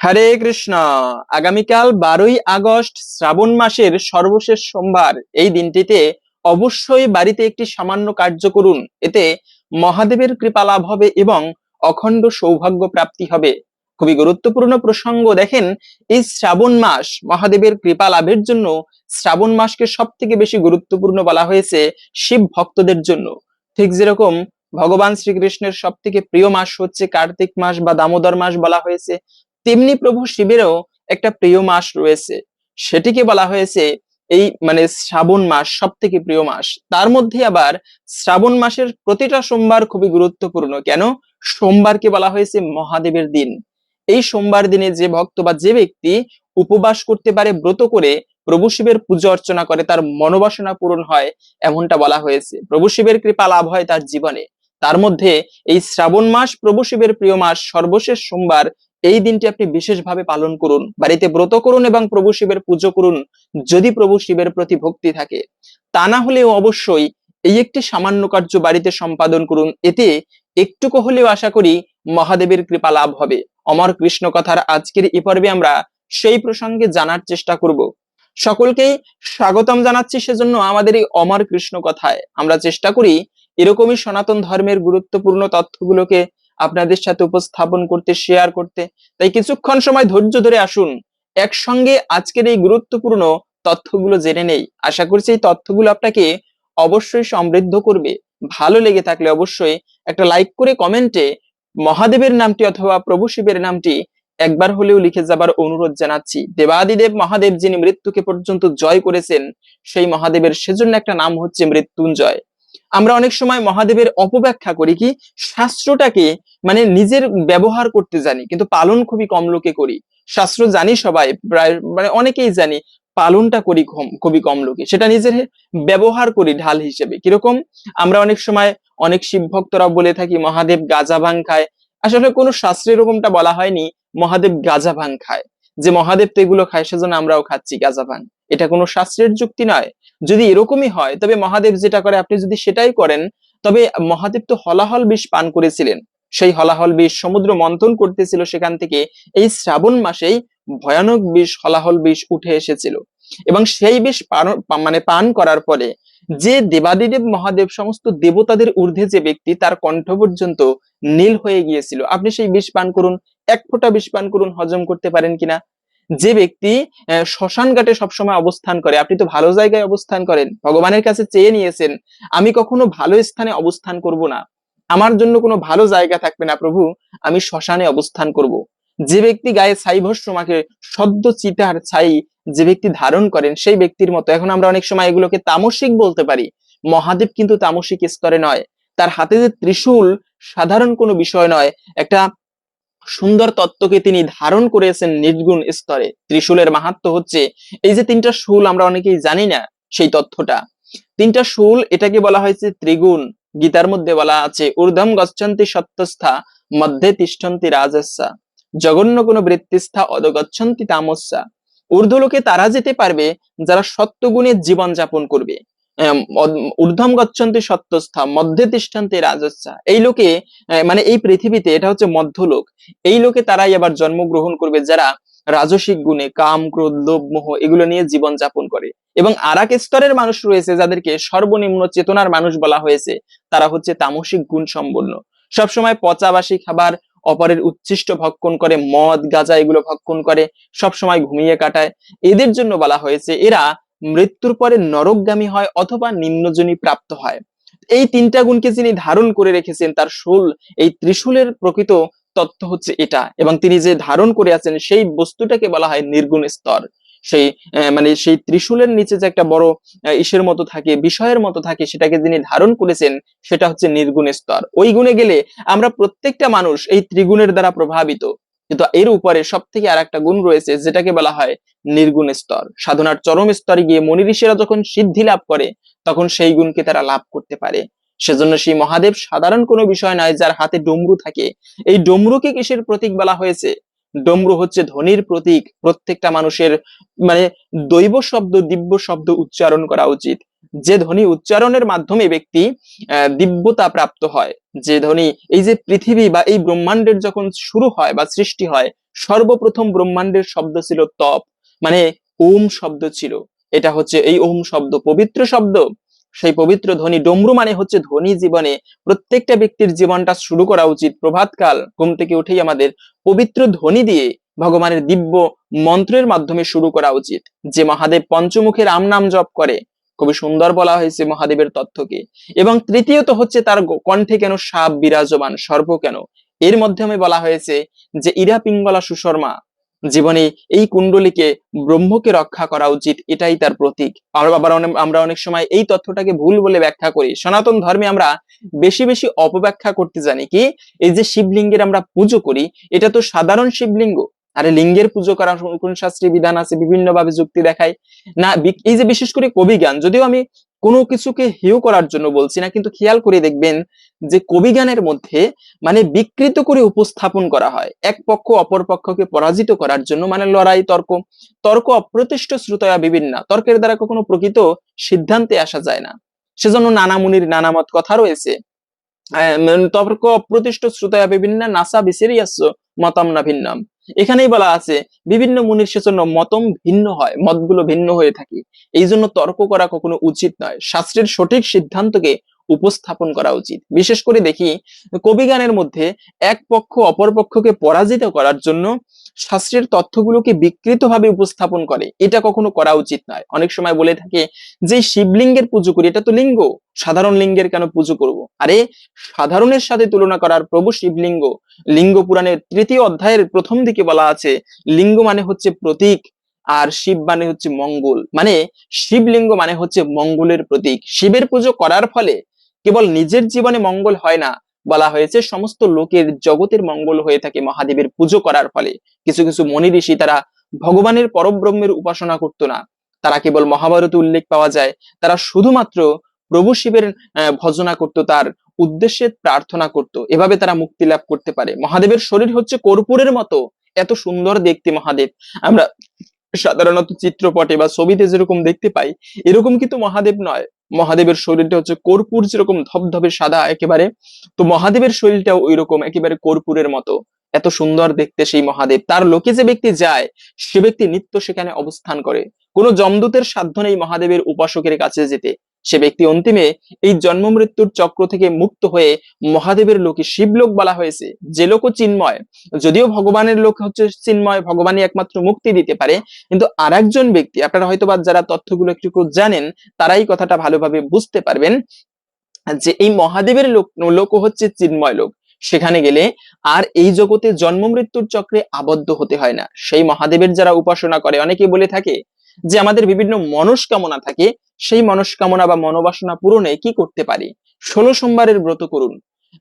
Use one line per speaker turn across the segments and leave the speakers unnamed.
হরে কৃষ্ণ। আগামীকাল 12ই আগস্ট শ্রাবণ মাসের সর্বশেষ সোমবার। এই দিনটিতে অবশ্যই বাড়িতে একটি সামান্য কার্য করুন, এতে মহাদেবের কৃপা লাভ হবে এবং অখণ্ড সৌভাগ্য প্রাপ্তি হবে। খুবই গুরুত্বপূর্ণ প্রসঙ্গ। দেখেন, এই শ্রাবণ মাস মহাদেবের কৃপা লাভের জন্য শ্রাবণ মাসকে সব থেকে বেশি গুরুত্বপূর্ণ বলা হয়েছে শিব ভক্তদের জন্য। ঠিক যেরকম ভগবান শ্রীকৃষ্ণের সব থেকে প্রিয় মাস হচ্ছে কার্তিক মাস বা দামোদর মাস বলা হয়েছে, তেমনি প্রভু শিবেরও একটা প্রিয় মাস রয়েছে, সেটিকে বলা হয়েছে এই শ্রাবণ মাস সব থেকে প্রিয় মাস। তার মধ্যে আবার শ্রাবণ মাসের প্রতিটা সোমবার খুবই গুরুত্বপূর্ণ। কেন? সোমবারকে বলা হয়েছে মহাদেবের দিন। এই সোমবার দিনে যে ভক্ত বা যে ব্যক্তি উপবাস করতে পারে, ব্রত করে প্রভু শিবের পূজা অর্চনা করে, তার মনোবাসনা পূরণ হয়, এমনটা বলা হয়েছে। প্রভু শিবের কৃপা লাভ হয় তার জীবনে। তার মধ্যে এই শ্রাবণ মাস প্রভু শিবের প্রিয় মাস, সর্বশেষ সোমবার। এই দিনটি আপনি বিশেষভাবে পালন করুন, বাড়িতে ব্রত করুন এবং প্রভু শিবের পুজো করুন যদি প্রভু শিবের প্রতি ভক্তি থাকে। তা না হলেও অবশ্যই এই একটি সামান্য কার্য বাড়িতে সম্পাদন করুন, এতে একটুকু হলেও আশা করি মহাদেবের কৃপা লাভ হবে। অমর কৃষ্ণ কথার আজকের এই পর্বে আমরা সেই প্রসঙ্গে জানার চেষ্টা করব। সকলকেই স্বাগতম জানাচ্ছি সেজন্য আমাদের এই অমর কৃষ্ণ কথায়। আমরা চেষ্টা করি এরকমই সনাতন ধর্মের গুরুত্বপূর্ণ তথ্যগুলোকে আপনাদের সাথে উপস্থাপন করতে, শেয়ার করতে। তাই কিছুক্ষণ সময় ধৈর্য ধরে আসুন, একসঙ্গে আজকের এই গুরুত্বপূর্ণ তথ্যগুলো জেনে নেই। আশা করছি এই তথ্যগুলো আপনাকে অবশ্যই সমৃদ্ধ করবে। ভালো লেগে থাকলে অবশ্যই একটা লাইক করে কমেন্টে মহাদেবের নামটি অথবা প্রভু শিবের নামটি একবার হলেও লিখে যাবার অনুরোধ জানাচ্ছি। দেবাদিদেব মহাদেব যিনি মৃত্যুকে পর্যন্ত জয় করেছেন, সেই মহাদেবের সেজন্য একটা নাম হচ্ছে মৃত্যুঞ্জয়। আমরা অনেক সময় মহাদেবের অপব্যাখ্যা করি, কি শাস্ত্রটাকে নিজের ব্যবহার করতে জানি, কিন্তু পালন খুবই কম লোকে করি। শাস্ত্র জানি সবাই, প্রায় অনেকেই জানি, পালনটা করি খুবই কম লোকে। সেটা নিজের ব্যবহার করি ঢাল হিসেবে। কিরকম? আমরা অনেক সময় অনেক শিব ভক্তরা বলে থাকি মহাদেব গাঁজা ভাং খায়। আসলে কোনো শাস্ত্রে এরকমটা বলা হয়নি মহাদেব গাঁজা ভাং খায়, যে মহাদেব তো এগুলো খায় সেজন্য আমরাও খাচ্ছি গাঁজা ভাং। এটা কোনো শাস্ত্রের যুক্তি নয়। যদি এরকমই হয় তবে মহাদেব যেটা করে আপনি যদি সেটাই করেন, তবে মহাদেব তো হলাহল বিষ পান করেছিলেন। সেই হলাহল বিষ সমুদ্র মন্থন করতেছিল, সেখান থেকে এই শ্রাবণ মাসেই ভয়ানক বিষ, হলাহল বিষ উঠে এসেছিল। এবং সেই বিষ পান করার পরে যে দেবাদিদেব মহাদেব, সমস্ত দেবতাদের ঊর্ধ্বে যে ব্যক্তি, তার কণ্ঠ পর্যন্ত নীল হয়ে গিয়েছিল। আপনি সেই বিষ পান করুন, এক ফোঁটা বিষ পান করুন, হজম করতে পারেন কিনা। যে ব্যক্তি শ্মশান ঘাটে সবসময় অবস্থান করে, আপনি তো ভালো জায়গায় অবস্থান করেন, ভগবানের কাছে চেয়ে নিয়েছেন আমি কখনো ভালো স্থানে অবস্থান করব না, আমার জন্য কোনো ভালো জায়গা থাকবে না প্রভু, আমি শ্মশানে অবস্থান করব। যে ব্যক্তি গায়ে ছাই ভস্মাকে, সদ্য চিতার ছাই যে ব্যক্তি ধারণ করেন, সেই ব্যক্তির মতো। এখন আমরা অনেক সময় এগুলোকে তামসিক বলতে পারি, মহাদেব কিন্তু তামসিক স্তরে নয়। তার হাতে যে ত্রিশূল সাধারণ কোনো বিষয় নয়, একটা সুন্দর তত্ত্বকে তিনি ধারণ করেছেন নির্গুণ স্তরে। ত্রিশূলের মাহাত্ম্য হচ্ছে এই যে তিনটা শূল, আমরা অনেকেই জানি না সেই তথ্যটা। তিনটা শূল, এটাকে বলা হয়েছে ত্রিগুণ। গীতার মধ্যে বলা আছে ঊর্ধ্বম গচ্ছন্তি সত্যস্থা, মধ্যে তিষ্ঠন্তি রাজস্যা, জঘন্য কোন বৃত্তিস্থা অধগচ্ছন্তি তামস্যা। ঊর্ধ্বলোকে তারা যেতে পারবে যারা সত্যগুণে জীবন যাপন করবে। ঊর্ধ্বম গচ্ছন্তি সত্যস্থা, মধ্যে তিষ্ঠন্তি রাজস্যা। এই লোকে এই পৃথিবীতে, এটা হচ্ছে মধ্যলোক। এই লোকে তারাই আবার জন্মগ্রহণ করবে যারা রাজসিক গুণে, কাম ক্রোধ লোভ মোহ এগুলো নিয়ে জীবন যাপন করে। এবং আর এক স্তরের মানুষ রয়েছে যাদেরকে সর্বনিম্ন চেতনার মানুষ বলা হয়েছে, তারা হচ্ছে তামসিক গুণ সম্পন্ন। সবসময় পচাবাসী খাবার, অপরের উচ্ছিষ্ট ভক্ষণ করে, মদ গাঁজা এগুলো ভক্ষণ করে, সবসময় ঘুমিয়ে কাটায়। এদের জন্য বলা হয়েছে এরা মৃত্যুর পরে নরকগামী হয় অথবা নিম্নজনী প্রাপ্ত হয়। এই তিনটা গুণকে যিনি ধারণ করে রেখেছেন, তার শূল, এই ত্রিশূলের প্রকৃত তত্ত্ব হচ্ছে এটা। এবং তিনি যে ধারণ করে আছেন সেই বস্তুটাকে বলা হয় নির্গুণ স্তর। সেই সেই ত্রিশূলের নিচে যে একটা বড় ইসের মতো থাকে, বিষয়ের মতো থাকে, সেটাকে যিনি ধারণ করেছেন সেটা হচ্ছে নির্গুণ স্তর। ওই গুণে গেলে আমরা প্রত্যেকটা মানুষ এই ত্রিগুণের দ্বারা প্রভাবিত। কিন্তু এর উপরে সব থেকে আর একটা গুণ রয়েছে যেটাকে বলা হয় নির্গুণ স্তর। সাধনার চরম স্তরে গিয়ে মনি ঋষিরা যখন সিদ্ধি লাভ করে, তখন সেই গুণকে তারা লাভ করতে পারে। সেজন্য সেই মহাদেব সাধারণ কোনো বিষয় নয়, যার হাতে ডমরু থাকে। এই ডমরুকে কিসের প্রতীক বলা হয়েছে? ডমরু হচ্ছে ধ্বনির প্রতীক। প্রত্যেকটা মানুষের দৈব শব্দ, দিব্য শব্দ উচ্চারণ করা উচিত। যে ধ্বনি উচ্চারণের মাধ্যমে ব্যক্তি দিব্যতা প্রাপ্ত হয়। যে ধ্বনি, এই যে পৃথিবী বা এই ব্রহ্মাণ্ডের যখন শুরু হয় বা সৃষ্টি হয়, সর্বপ্রথম ব্রহ্মাণ্ডের শব্দ ছিল তপ, মানে ওম শব্দ ছিল। এটা হচ্ছে এই ওম শব্দ, পবিত্র শব্দ। সেই পবিত্র ধ্বনি, ডমরু মানে হচ্ছে ধ্বনি। জীবনে প্রত্যেকটা ব্যক্তির জীবনটা শুরু করা উচিত প্রভাতকাল ঘুম থেকে উঠেই আমাদের পবিত্র ধ্বনি দিয়ে ভগবানের দিব্য মন্ত্রের মাধ্যমে শুরু করা উচিত। যে মহাদেব পঞ্চমুখে রাম নাম জপ করে, খুবই সুন্দর বলা হয়েছে মহাদেবের তথ্যকে। এবং তৃতীয়ত হচ্ছে তার কণ্ঠে কেন সাপ বিরাজমান, সর্প কেন, এর মাধ্যমে বলা হয়েছে যে ইরা পিঙ্গলা সুশর্মা, জীবনে এই কুণ্ডলীকে, ব্রহ্মকে রক্ষা করা উচিত, এটাই তার প্রতীক। আর আবার আমরা অনেক সময় এই তথ্যটাকে ভুল বলে ব্যাখ্যা করি। সনাতন ধর্মে আমরা বেশি বেশি অপব্যাখ্যা করতে জানি। কি, এই যে শিবলিঙ্গের আমরা পুজো করি, এটা তো সাধারণ শিবলিঙ্গ। আরে লিঙ্গের পুজো করা কোন শাস্ত্রীয় বিধান আছে, বিভিন্ন ভাবে যুক্তি দেখায় না। এই যে বিশেষ করে কবিগান, যদিও আমি কোনো কিছুকে হেয় করার জন্য বলছি না, কিন্তু খেয়াল করে দেখবেন যে কবিগানের মধ্যে মানে বিকৃত করে উপস্থাপন করা হয় এক পক্ষ অপর পক্ষকে পরাজিত করার জন্য, মানে লড়াই, তর্ক। তর্ক অপ্রতিষ্ঠ শ্রুতয়া বিভিন্ন, তর্কের দ্বারা কখনো প্রকৃত সিদ্ধান্তে আসা যায় না। সেজন্য নানা মুনির নানা মত কথা রয়েছে। তর্ক অপ্রতিষ্ঠ শ্রুতয়া বিভিন্ন নাসা বিসেরিয়াস্য মতম না ভিন্নম। এখানেই বলা আছে বিভিন্ন মুনির সেজন্য মতম ভিন্ন হয়, মতগুলো ভিন্ন হয়ে থাকে। এই জন্য তর্ক করা কখনো উচিত নয়, শাস্ত্রের সঠিক সিদ্ধান্তকে উপস্থাপন করা উচিত। বিশেষ করে দেখি কবিগানের মধ্যে এক পক্ষ অপর পক্ষকে পরাজিত করার জন্য শাস্ত্রের তথ্যগুলোকে বিকৃতভাবে উপস্থাপন করে, এটা কখনো করা উচিত নয়। অনেক সময় বলে থাকে যে শিবলিঙ্গের পুজো করি, এটা তো লিঙ্গ, সাধারণ লিঙ্গের কেন পুজো করব? আরে সাধারণের সাথে তুলনা করার প্রভু শিবলিঙ্গ। লিঙ্গ পুরাণের 3য় অধ্যায়ের প্রথম দিকে বলা আছে লিঙ্গ মানে হচ্ছে প্রতীক, আর শিব মানে হচ্ছে মঙ্গল। মানে শিবলিঙ্গ মানে হচ্ছে মঙ্গলের প্রতীক। শিবের পুজো করার ফলে কেবল নিজের জীবনে মঙ্গল হয় না, বলা হয়েছে সমস্ত লোকের, জগতের মঙ্গল হয়ে থাকে মহাদেবের পুজো করার ফলে। কিছু কিছু মনি ঋষি তারা ভগবানের পরব্রহ্মের উপাসনা করতো না, তারা কেবল মহাভারতে উল্লেখ পাওয়া যায়, তারা শুধুমাত্র প্রভু শিবের ভজনা করত, তার উদ্দেশ্যে প্রার্থনা করত। এভাবে তারা মুক্তি লাভ করতে পারে। মহাদেবের শরীর হচ্ছে কর্পূরের মতো, এত সুন্দর দেখতে মহাদেব। আমরা সাধারণত চিত্রপটে বা ছবিতে যেরকম দেখতে পাই, এরকম কিন্তু মহাদেব নয়। মহাদেবের শরীরটা হচ্ছে কর্পূর যেরকম ধবধবে সাদা একেবারে, তো মহাদেবের শরীরটাও ওই রকম একেবারে কর্পূরের মতো, এত সুন্দর দেখতে সেই মহাদেব। তার লোকে যে ব্যক্তি যায়, সে ব্যক্তি নিত্য সেখানে অবস্থান করে। কোনো যমদূতের সাধ্য নেই মহাদেবের উপাসকের কাছে যেতে। সে ব্যক্তি অন্তিমে এই জন্ম মৃত্যুর চক্র থেকে মুক্ত হয়ে মহাদেবের লোকে, শিবলোক বলা হয়েছে, যে লোক চিন্ময়। যদিও ভগবানের লোক হচ্ছে চিন্ময়, ভগবানই একমাত্র মুক্তি দিতে পারে, কিন্তু আরেকজন ব্যক্তি, আপনারা হয়তো বা যারা তথ্যগুলো একটু জানেন তারাই কথাটা ভালোভাবে বুঝতে পারবেন, যে এই মহাদেবের লোক হচ্ছে চিন্ময় লোক। সেখানে গেলে আর এই জগতে জন্ম মৃত্যুর চক্রে আবদ্ধ হতে হয় না। সেই মহাদেবের যারা উপাসনা করে, অনেকে বলে থাকে যে আমাদের বিভিন্ন মনস্কামনা থাকে, সেই মনস্কামনা বা মনোবাসনা পূরণে কি করতে পারি? 16 সোমবারের ব্রত করুন।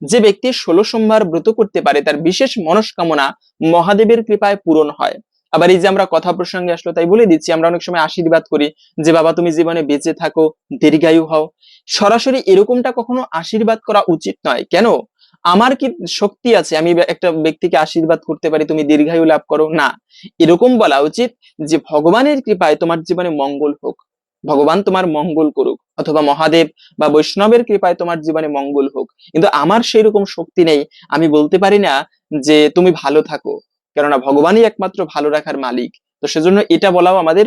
যে ব্যক্তি 16 সোমবার ব্রত করতে পারে, তার বিশেষ মনস্কামনা মহাদেবের কৃপায় পূরণ হয়। আবার এই যে আমরা কথা প্রসঙ্গে আসলো তাই বলে দিচ্ছি, আমরা অনেক সময় আশীর্বাদ করি যে বাবা তুমি জীবনে বেঁচে থাকো, দীর্ঘায়ু হও। সরাসরি এরকমটা কখনো আশীর্বাদ করা উচিত নয়। কেন? আমার কি শক্তি আছে আমি একটা ব্যক্তিকে আশীর্বাদ করতে পারি তুমি দীর্ঘায়ু লাভ করো? না, এরকম বলা উচিত যে ভগবানের কৃপায় তোমার জীবনে মঙ্গল হোক, ভগবান তোমার মঙ্গল করুক, অথবা মহাদেব বা বৈষ্ণবের কৃপায় তোমার জীবনে মঙ্গল হোক। কিন্তু আমার সেই রকম শক্তি নেই, আমি বলতে পারি না যে তুমি ভালো থাকো, কেননা ভগবানই একমাত্র ভালো রাখার মালিক। তো সেজন্য এটা বলাও আমাদের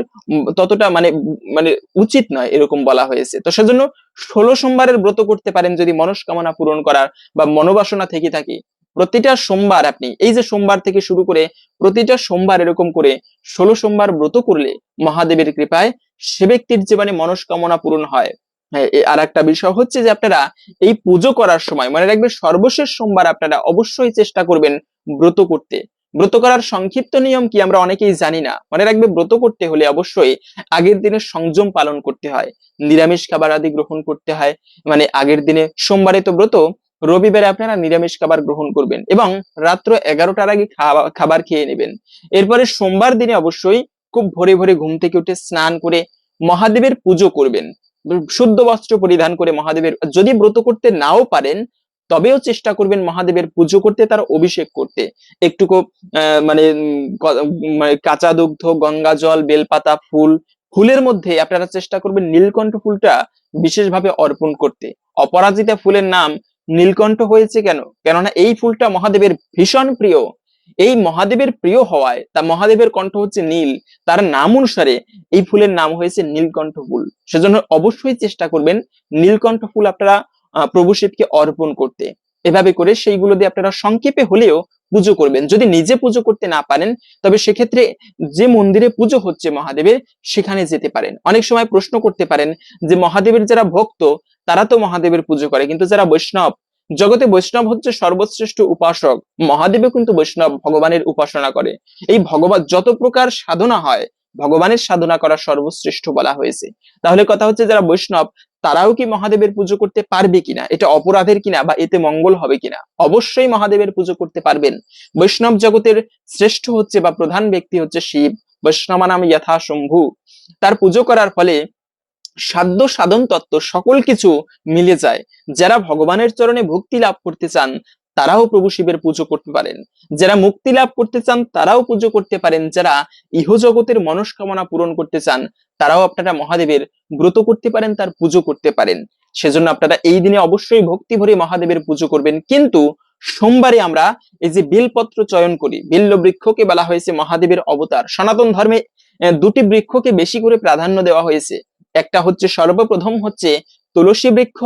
ততটা মানে মানে উচিত নয়, এরকম বলা হয়েছে। তো সেজন্য 16 সোমবারের ব্রত করতে পারেন যদি মনস্কামনা পূরণ করার বা মনোবাসনা থেকে থাকে। প্রতিটা সোমবার আপনি এই যে সোমবার থেকে শুরু করে প্রতিটা সোমবার এরকম করে 16 সোমবার ব্রত করলে মহাদেবের কৃপায় সে ব্যক্তির জীবনে মনস্কামনা পূরণ হয়। হ্যাঁ, আর একটা বিষয় হচ্ছে যে আপনারা এই পুজো করার সময় মনে রাখবেন, সর্বশেষ সোমবার আপনারা অবশ্যই চেষ্টা করবেন ব্রত করতে। ব্রত করার সংক্ষিপ্ত নিয়ম কি আমরা অনেকেই জানি না। মনে রাখবে, ব্রত করতে হলে অবশ্যই আগের দিনে সংযম পালন করতে হয়, নিরামিষ খাবার আদি গ্রহণ করতে হয়। মানে আগের দিনে সোমবারে তো ব্রত, রবিবারে আপনারা নিরামিষ খাবার গ্রহণ করবেন এবং রাত্র 11টার আগে খাবার খেয়ে নেবেন। এরপরে সোমবার দিনে অবশ্যই খুব ভোরে ভোরে ঘুম থেকে উঠে স্নান করে মহাদেবের পুজো করবেন। শুদ্ধ বস্ত্র পরিধান করে মহাদেবের, যদি ব্রত করতে নাও পারেন তবেও চেষ্টা করবেন মহাদেবের পুজো করতে, তার অভিষেক করতে। একটুকু মানে কাঁচা দুগ্ধ, গঙ্গা জল, বেলপাতা, ফুল, ফুলের মধ্যে আপনারা চেষ্টা করবেন নীলকণ্ঠ ফুলটা বিশেষভাবে অর্পণ করতে। অপরাজিতা ফুলের নাম নীলকণ্ঠ হয়েছে কেন? কেননা এই ফুলটা মহাদেবের ভীষণ প্রিয়। এই মহাদেবের প্রিয় হওয়ায়, তা মহাদেবের কণ্ঠ হচ্ছে নীল, তার নাম অনুসারে এই ফুলের নাম হয়েছে নীলকণ্ঠ ফুল। সেজন্য অবশ্যই চেষ্টা করবেন নীলকণ্ঠ ফুল আপনারা প্রভু শিবকে অর্পণ করতে। এভাবে করে সেইগুলো দিয়ে আপনারা সংক্ষেপে হলেও পুজো করবেন। যদি নিজে পুজো করতে না পারেন, তবে সেক্ষেত্রে যে মন্দিরে পুজো হচ্ছে মহাদেবের, সেখানে যেতে পারেন। অনেক সময় প্রশ্ন করতে পারেন যে মহাদেবের যারা ভক্ত তারা তো মহাদেবের পুজো করে, কিন্তু যারা বৈষ্ণব, জগতে বৈষ্ণব হচ্ছে সর্বশ্রেষ্ঠ উপাসক, মহাদেবও কিন্তু বৈষ্ণব ভগবানের উপাসনা করে। এই ভগবান যত প্রকার সাধনা হয়, ভগবানের সাধনা করা সর্বশ্রেষ্ঠ বলা হয়েছে। তাহলে কথা হচ্ছে যারা বৈষ্ণব তারাও কি মহাদেবের পুজো করতে পারবে কিনা, এটা অপরাধের কিনা বা এতে মঙ্গল হবে কিনা? অবশ্যই মহাদেবের পুজো করতে পারবেন। বৈষ্ণব জগতের শ্রেষ্ঠ হচ্ছে বা প্রধান ব্যক্তি হচ্ছে শিব। বৈষ্ণবানাম যথা শম্ভু। তার পুজো করার ফলে সাধ্য সাধন তত্ত্ব সকল কিছু মিলে যায়। যারা ভগবানের চরণে ভক্তি লাভ করতে চান তারাও প্রভু শিবের পুজো করতে পারেন। যারা মুক্তি লাভ করতে চান তারাও পুজো করতে পারেন। যারা ইহজগতের মনস্কামনা পূরণ করতে চান তারাও আপনারা মহাদেবের ব্রত করতে পারেন, তার পুজো করতে পারেন। সেজন্য আপনারা এই দিনে অবশ্যই ভক্তি ভরে মহাদেবের পুজো করবেন। কিন্তু সোমবারে আমরা এই যে বেলপত্র চয়ন করি, বিল্ল বৃক্ষকে বলা হয়েছে মহাদেবের অবতার। সনাতন ধর্মে দুটি বৃক্ষকে বেশি করে প্রাধান্য দেওয়া হয়েছে। একটা হচ্ছে সর্বপ্রথম হচ্ছে তুলসী বৃক্ষ,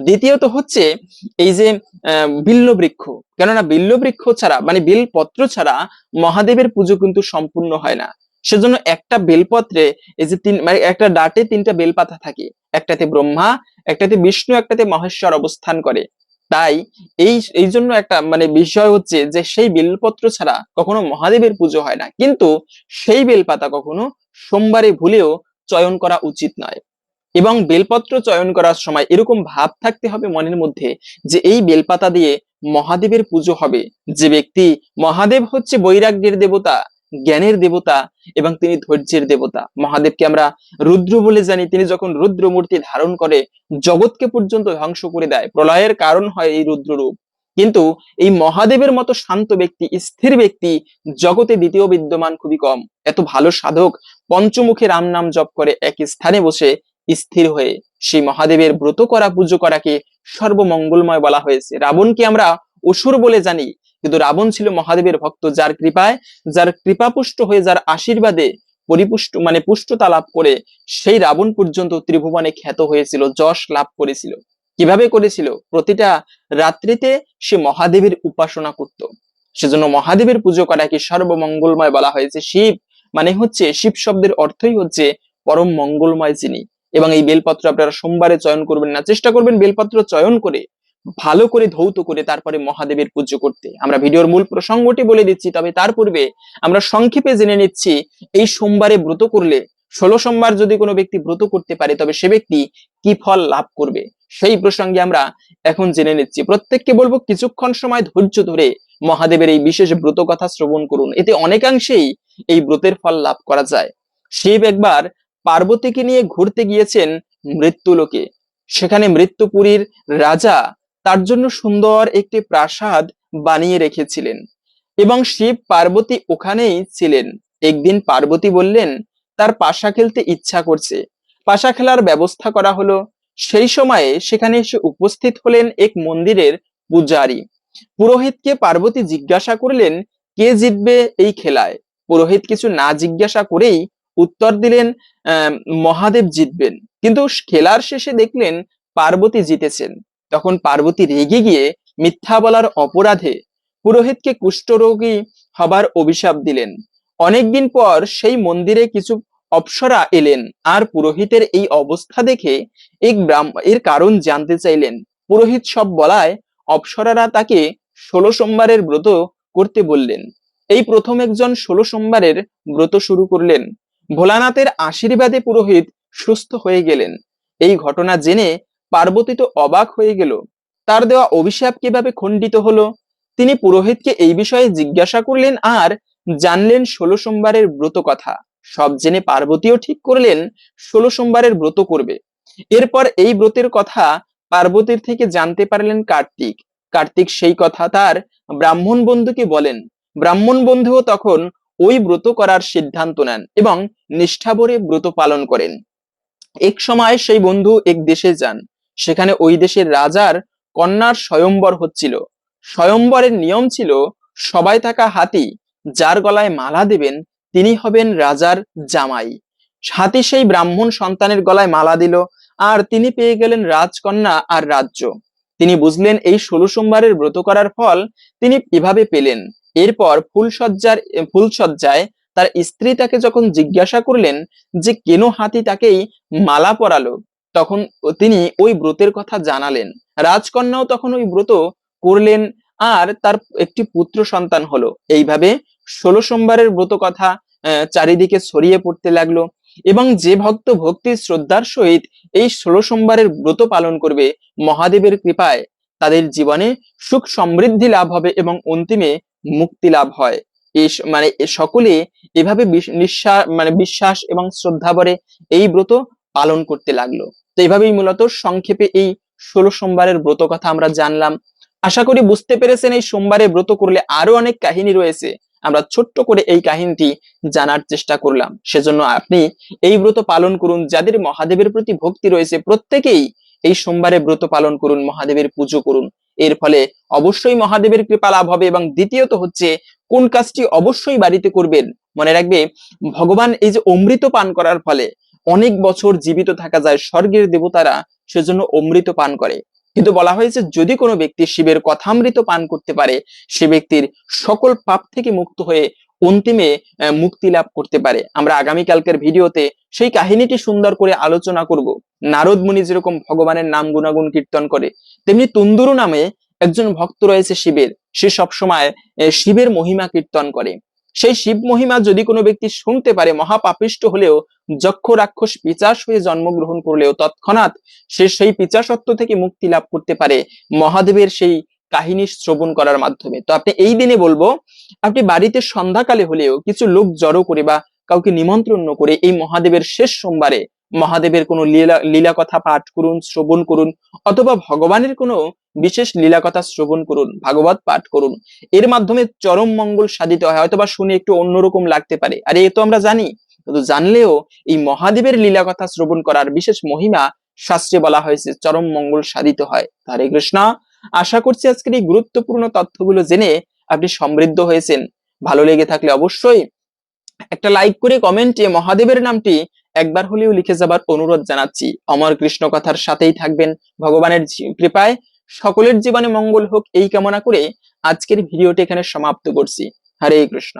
দ্বিতীয়ত হচ্ছে এই যে বিল্ল বৃক্ষ। কেননা বিল্ল বৃক্ষ ছাড়া মানে বেলপত্র ছাড়া মহাদেবের পুজো কিন্তু সম্পূর্ণ হয় না। সেজন্য একটা বেলপত্রে এই যে মানে একটা ডাটে তিনটা বেলপাতা থাকে, একটাতে ব্রহ্মা, একটাতে বিষ্ণু, একটাতে মহেশ্বর অবস্থান করে। তাই এই জন্য একটা মানে বিষয় হচ্ছে যে সেই বেলপত্র ছাড়া কখনো মহাদেবের পুজো হয় না। কিন্তু সেই বেলপাতা কখনো সোমবারে ভুলেও চয়ন করা উচিত নয়। এবং বেলপত্র চয়ন করার সময় এরকম ভাব থাকতে হবে মনের মধ্যে যে এই বেলপাতা দিয়ে মহাদেবের পুজো হবে। যে ব্যক্তি, মহাদেব হচ্ছে বৈরাগ্যের দেবতা, জ্ঞানের দেবতা এবং তিনি ধৈর্যের দেবতা। মহাদেবকে আমরা রুদ্র বলে জানি। তিনি যখন রুদ্র মূর্তি ধারণ করে জগৎকে পর্যন্ত ধ্বংস করে দেয়, প্রলয়ের কারণ হয় এই রুদ্র রূপ। কিন্তু এই মহাদেবের মতো শান্ত ব্যক্তি, স্থির ব্যক্তি জগতে দ্বিতীয় বিদ্যমান খুবই কম। এত ভালো সাধক পঞ্চমুখী রাম নাম জপ করে এক স্থানে বসে স্থির হয়ে সেই মহাদেবের ব্রত করা, পুজো করাকে সর্বমঙ্গলময় বলা হয়েছে। রাবণকে আমরা অসুর বলে জানি, কিন্তু রাবণ ছিল মহাদেবের ভক্ত, যার কৃপায়, যার কৃপাপুষ্ট হয়ে, যার আশীর্বাদে পরিপুষ্ট মানে পুষ্টতা লাভ করে সেই রাবণ পর্যন্ত ত্রিভুবনে খ্যাত হয়েছিল, যশ লাভ করেছিল। কিভাবে করেছিল? প্রতিটা রাত্রিতে সে মহাদেবের উপাসনা করত। সেজন্য মহাদেবের পুজো করাকে সর্বমঙ্গলময় বলা হয়েছে। শিব মানে হচ্ছে, শিব শব্দের অর্থই হচ্ছে পরম মঙ্গলময় যিনি। এবং এই বেলপত্র আপনারা সোমবারে চয়ন করবেন না, চেষ্টা করবেন বেলপত্র চয়ন করে ভালো করে ধৌত করে তারপরে মহাদেবের পুজো করতে। আমরা ভিডিওর মূল প্রসঙ্গটি বলে দিচ্ছি, তবে তার পূর্বে আমরা সংক্ষেপে জেনে নিচ্ছি এই সোমবারে ব্রত করলে, 16 সোমবার যদি কোনো ব্যক্তি ব্রত করতে পারে তবে সে ব্যক্তি কি ফল লাভ করবে, সেই প্রসঙ্গে আমরা এখন জেনে নিচ্ছি। প্রত্যেককে বলবো কিছুক্ষণ সময় ধৈর্য ধরে মহাদেবের এই বিশেষ ব্রত কথা শ্রবণ করুন, এতে অনেকাংশেই এই ব্রতের ফল লাভ করা যায়। শিব একবার পার্বতীকে নিয়ে ঘুরতে গিয়েছেন মৃত্যুলোকে। সেখানে মৃত্যুপুরীর রাজা তার জন্য সুন্দর একটি প্রাসাদ বানিয়ে রেখেছিলেন এবং শিব পার্বতী ওখানেই ছিলেন। একদিন পার্বতী বললেন তার পাশা খেলতে ইচ্ছা করছে, পাশা খেলার ব্যবস্থা করা হলো। সেই সময়ে সেখানে এসে উপস্থিত হলেন এক মন্দিরের পূজারী। পুরোহিতকে পার্বতী জিজ্ঞাসা করলেন কে জিতবে এই খেলায়। পুরোহিত কিছু না জিজ্ঞাসা করেই উত্তর দিলেন মহাদেব জিতবেন। কিন্তু খেলার শেষে দেখলেন পার্বতী জিতেছেন। তখন পার্বতী রেগে গিয়ে মিথ্যা বলার অপরাধে পুরোহিতকে কুষ্ঠরোগী হবার অভিশাপ দিলেন। অনেকদিন পর সেই মন্দিরে কিছু অপ্সরা এলেন আর পুরোহিতের এই অবস্থা দেখে এর কারণ জানতে চাইলেন। পুরোহিত সব বলায় অপ্সরারা তাকে 16 সোমবারের ব্রত করতে বললেন। এই প্রথম একজন 16 সোমবারের ব্রত শুরু করলেন। ভোলানাথের আশীর্বাদে পুরোহিত সুস্থ হয়ে গেলেন। এই ঘটনা জেনে পার্বতী তো অবাক হয়ে গেল, তার দেওয়া অভিশাপ কিভাবে খণ্ডিত হলো। তিনি পুরোহিতকে এই বিষয়ে জিজ্ঞাসা করলেন আর জানলেন 16 সোমবারের ব্রত কথা। সব জেনে পার্বতীও ঠিক করলেন 16 সোমবারের ব্রত করবে। এরপর এই ব্রতের কথা পার্বতীর থেকে জানতে পারলেন কার্তিক। কার্তিক সেই কথা তার ব্রাহ্মণ বন্ধুকে বলেন। ব্রাহ্মণ বন্ধুও তখন ওই ব্রত করার সিদ্ধান্ত নেন এবং নিষ্ঠাভরে ব্রত পালন করেন। এক সময় সেই বন্ধু এক দেশে যান। সেখানে ওই দেশের রাজার কন্যার স্বয়ম্বর হচ্ছিল। স্বয়ম্বরের নিয়ম ছিল, সবাই থাকা হাতি যার গলায় মালা দেবেন তিনি হবেন রাজার জামাই। হাতি সেই ব্রাহ্মণ সন্তানের গলায় মালা দিল, আর তিনি পেয়ে গেলেন রাজকন্যা আর রাজ্য। তিনি বুঝলেন এই 16 সোমবারের ব্রত করার ফল তিনি এভাবে পেলেন। এরপর ফুলসজ্জায় তার স্ত্রী তাকে যখন জিজ্ঞাসা করলেন যে কেন হাতি তাকেই মালা পরালো, তখন তিনি ওই ব্রতের কথা জানালেন। রাজকন্যাও তখন ওই ব্রত করলেন, আর তার একটি পুত্র সন্তান হলো। এইভাবে 16 সোমবারের ব্রত কথা চারিদিকে ছড়িয়ে পড়তে লাগলো, এবং যে ভক্ত ভক্তির শ্রদ্ধার সহিত এই 16 সোমবারের ব্রত পালন করবে, মহাদেবের কৃপায় তাদের জীবনে সুখ সমৃদ্ধি লাভ হবে এবং অন্তিমে মুক্তি লাভ হয়। এই সকলে এভাবে বিশ্বাস এবং শ্রদ্ধা ভরে এই ব্রত পালন করতে লাগলো। তো এইভাবেই মূলত সংক্ষেপে এই 16 সোমবারের ব্রত কথা আমরা জানলাম। আশা করি বুঝতে পেরেছেন এই সোমবারে ব্রত করলে আরো অনেক কাহিনী রয়েছে, আমরা ছোট্ট করে এই কাহিনীটি জানার চেষ্টা করলাম। সেজন্য আপনি এই ব্রত পালন করুন। যাদের মহাদেবের প্রতি ভক্তি রয়েছে প্রত্যেকেই এই সোমবারে ব্রত পালন করুন, মহাদেবের পুজো করুন। এর ফলে অবশ্যই মহাদেবের কৃপা লাভ হবে। এবং দ্বিতীয়ত হচ্ছে, কোন কাজটি অবশ্যই বাড়িতে করবেন, মনে রাখবে ভগবান এই যে অমৃত পান করার ফলে অনেক বছর জীবিত থাকা যায়। স্বর্গের দেবতারা সেজন্য অমৃত পান করে। কিন্তু বলা হয়েছে যদি কোনো ব্যক্তি শিবের কথামৃত পান করতে পারে, সে ব্যক্তির সকল পাপ থেকে মুক্ত হয়ে অন্তিমে মুক্তি লাভ করতে পারে। আমরা আগামীকালকের ভিডিওতে সেই কাহিনীটি সুন্দর করে আলোচনা করব। নারদ মুনি যেরকম ভগবানের নাম গুণাগুণ কীর্তন করে, তেমনি তুন্দুরু নামে একজন ভক্ত রয়েছে শিবের। সে সবসময় শিবের মহিমা কীর্তন করে। সেই শিব মহিমা যদি কোনো ব্যক্তি শুনতে পারে, মহাপাপিষ্ট হলেও, যক্ষ রাক্ষস পিচাস হয়ে জন্মগ্রহণ করলেও তৎক্ষণাৎ সে সেই পিচাসত্ব থেকে মুক্তি লাভ করতে পারে মহাদেবের সেই কাহিনী শ্রবণ করার মাধ্যমে। তো আপনি এই দিনে বলবো, আপনি বাড়িতে সন্ধ্যাকালে হলেও কিছু লোক জড়ো করে বা কাউকে নিমন্ত্রণ করে এই মহাদেবের শেষ সোমবারে মহাদেবের কোনো লীলা কথা পাঠ করুন, শ্রবণ করুন, অথবা ভগবানের কোনো বিশেষ লীলা কথা শ্রবণ করুন, ভাগবত পাঠ করুন। এর মাধ্যমে চরম মঙ্গল সাধিত হয়। হয়তোবা শুনে একটু অন্যরকম লাগতে পারে, আরে এ তো আমরা জানি, কিন্তু জানলেও এই মহাদেবের লীলা কথা শ্রবণ করার বিশেষ মহিমা শাস্ত্রে বলা হয়েছে, চরম মঙ্গল সাধিত হয়। হরে কৃষ্ণ। আশা করছি আজকের এই গুরুত্বপূর্ণ তথ্যগুলো জেনে আপনি সমৃদ্ধ হয়েছেন। ভালো লেগে থাকলে অবশ্যই একটা লাইক করে কমেন্টে মহাদেবের নামটি একবার হলেও লিখে যাবার অনুরোধ জানাচ্ছি। অমর কৃষ্ণ কথার সাথেই থাকবেন। ভগবানের কৃপায় সকলের জীবনে মঙ্গল হোক এই কামনা করে আজকের ভিডিওটি এখানে সমাপ্ত করছি। হরে কৃষ্ণ।